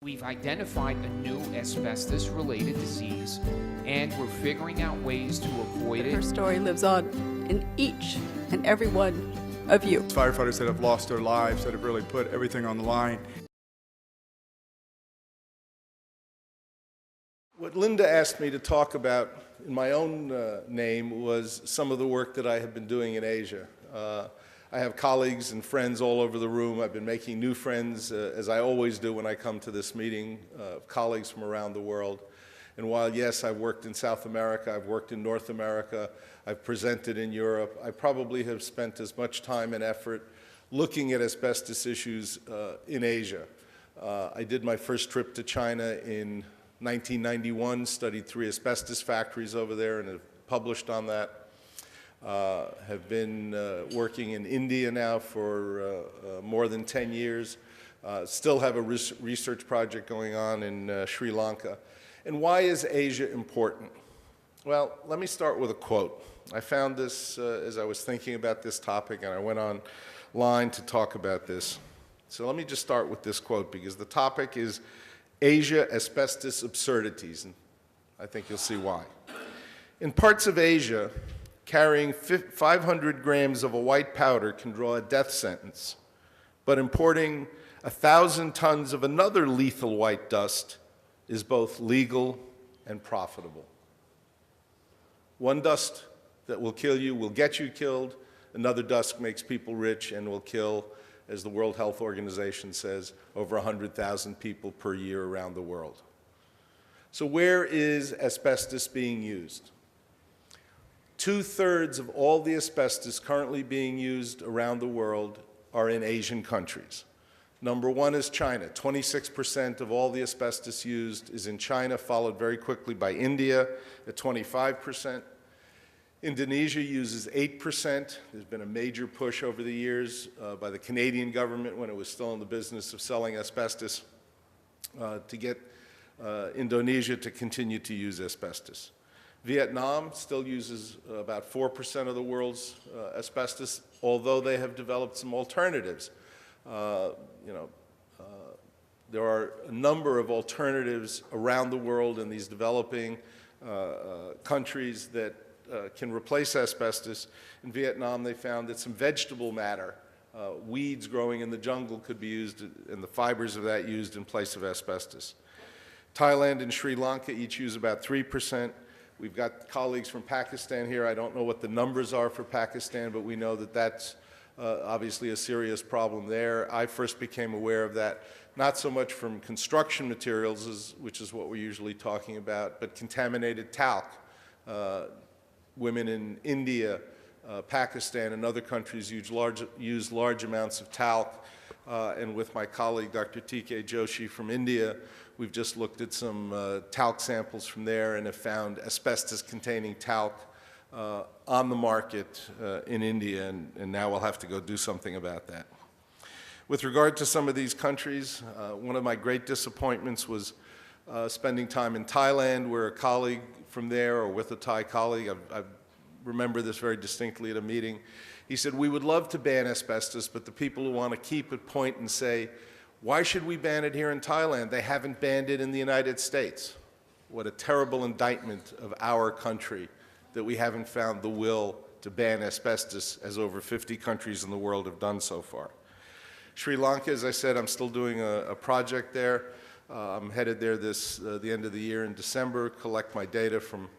We've identified a new asbestos-related disease, and we're figuring out ways to avoid it. Her story lives on in each and every one of you. Firefighters that have lost their lives, that have really put everything on the line. What Linda asked me to talk about in my own name was some of the work that I have been doing in Asia. I have colleagues and friends all over the room. I've been making new friends, as I always do when I come to this meeting, colleagues from around the world. And while, yes, I've worked in South America, I've worked in North America, I've presented in Europe, I probably have spent as much time and effort looking at asbestos issues in Asia. I did my first trip to China in 1991, studied 3 asbestos factories over there and have published on that. Have been working in India now for more than 10 years. Still have a research project going on in Sri Lanka. And why is Asia important? Well, let me start with a quote. I found this as I was thinking about this topic, and I went online to talk about this. So let me just start with this quote, because the topic is Asia Asbestos Absurdities, and I think you'll see why. In parts of Asia, carrying 500 grams of a white powder can draw a death sentence, but importing 1,000 tons of another lethal white dust is both legal and profitable. One dust that will kill you will get you killed. Another dust makes people rich and will kill, as the World Health Organization says, over 100,000 people per year around the world. So where is asbestos being used? 2/3 of all the asbestos currently being used around the world are in Asian countries. Number 1 is China. 26% of all the asbestos used is in China, followed very quickly by India at 25%. Indonesia uses 8%. There's been a major push over the years by the Canadian government, when it was still in the business of selling asbestos, to get Indonesia to continue to use asbestos. Vietnam still uses about 4% of the world's asbestos, although they have developed some alternatives. There are a number of alternatives around the world in these developing countries that can replace asbestos. In Vietnam, they found that some vegetable matter, weeds growing in the jungle, could be used, and the fibers of that used in place of asbestos. Thailand and Sri Lanka each use about 3%. We've got colleagues from Pakistan here. I don't know what the numbers are for Pakistan, but we know that that's obviously a serious problem there. I first became aware of that, not so much from construction materials, which is what we're usually talking about, but contaminated talc. Women in India, Pakistan, and other countries use large amounts of talc. And with my colleague, Dr. T.K. Joshi from India, we've just looked at some talc samples from there and have found asbestos-containing talc on the market in India, and now we'll have to go do something about that. With regard to some of these countries, one of my great disappointments was spending time in Thailand, where a colleague from there, or with a Thai colleague, I remember this very distinctly at a meeting, he said, "We would love to ban asbestos, but the people who want to keep it point and say, why should we ban it here in Thailand? They haven't banned it in the United States." What a terrible indictment of our country, that we haven't found the will to ban asbestos, as over 50 countries in the world have done so far. Sri Lanka, as I said, I'm still doing a project there. I'm headed there the end of the year in December, collect my data from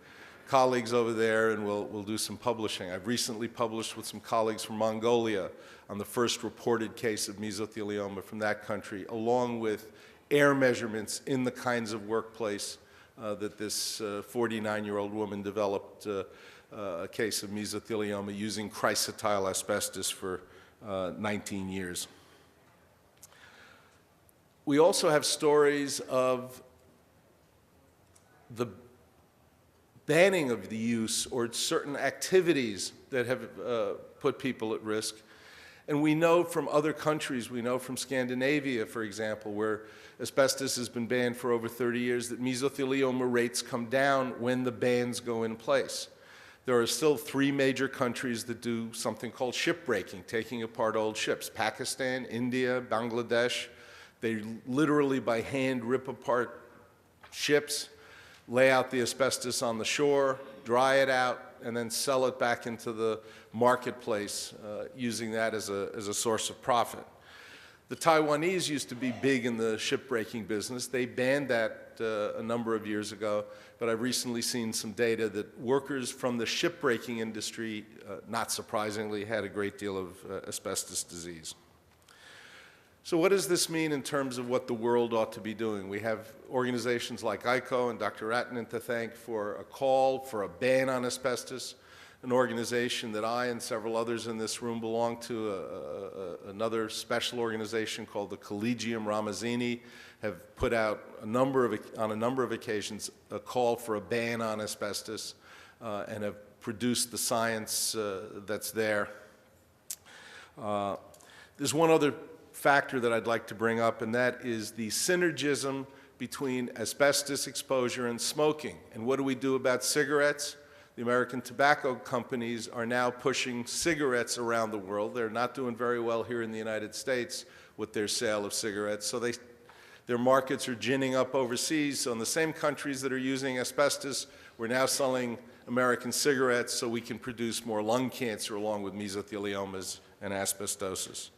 colleagues over there, and we'll do some publishing. I've recently published with some colleagues from Mongolia on the first reported case of mesothelioma from that country, along with air measurements in the kinds of workplace that this 49-year-old woman developed a case of mesothelioma using chrysotile asbestos for 19 years. We also have stories of the banning of the use or certain activities that have put people at risk. And we know from other countries, we know from Scandinavia, for example, where asbestos has been banned for over 30 years, that mesothelioma rates come down when the bans go in place. There are still 3 major countries that do something called shipbreaking, taking apart old ships: Pakistan, India, Bangladesh. They literally by hand rip apart ships, lay out the asbestos on the shore, dry it out, and then sell it back into the marketplace, using that as a source of profit. The Taiwanese used to be big in the shipbreaking business. They banned that a number of years ago, but I've recently seen some data that workers from the shipbreaking industry, not surprisingly, had a great deal of asbestos disease. So what does this mean in terms of what the world ought to be doing? We have organizations like ICO and Dr. Ratnan to thank for a call for a ban on asbestos, an organization that I and several others in this room belong to, another special organization called the Collegium Ramazzini, have put out on a number of occasions a call for a ban on asbestos and have produced the science that's there. There's one other factor that I'd like to bring up, and that is the synergism between asbestos exposure and smoking. And what do we do about cigarettes? The American tobacco companies are now pushing cigarettes around the world. They're not doing very well here in the United States with their sale of cigarettes, so their markets are ginning up overseas. So in the same countries that are using asbestos, we're now selling American cigarettes so we can produce more lung cancer along with mesotheliomas and asbestosis.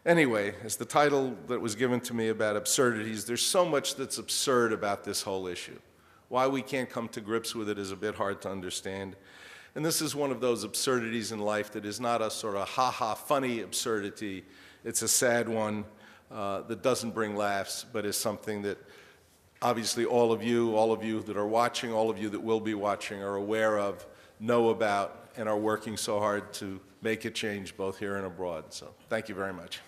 Anyway, as the title that was given to me about absurdities, there's so much that's absurd about this whole issue. Why we can't come to grips with it is a bit hard to understand. And this is one of those absurdities in life that is not a sort of ha-ha funny absurdity. It's a sad one that doesn't bring laughs, but is something that obviously all of you that are watching, all of you that will be watching are aware of, know about, and are working so hard to make a change both here and abroad. So thank you very much.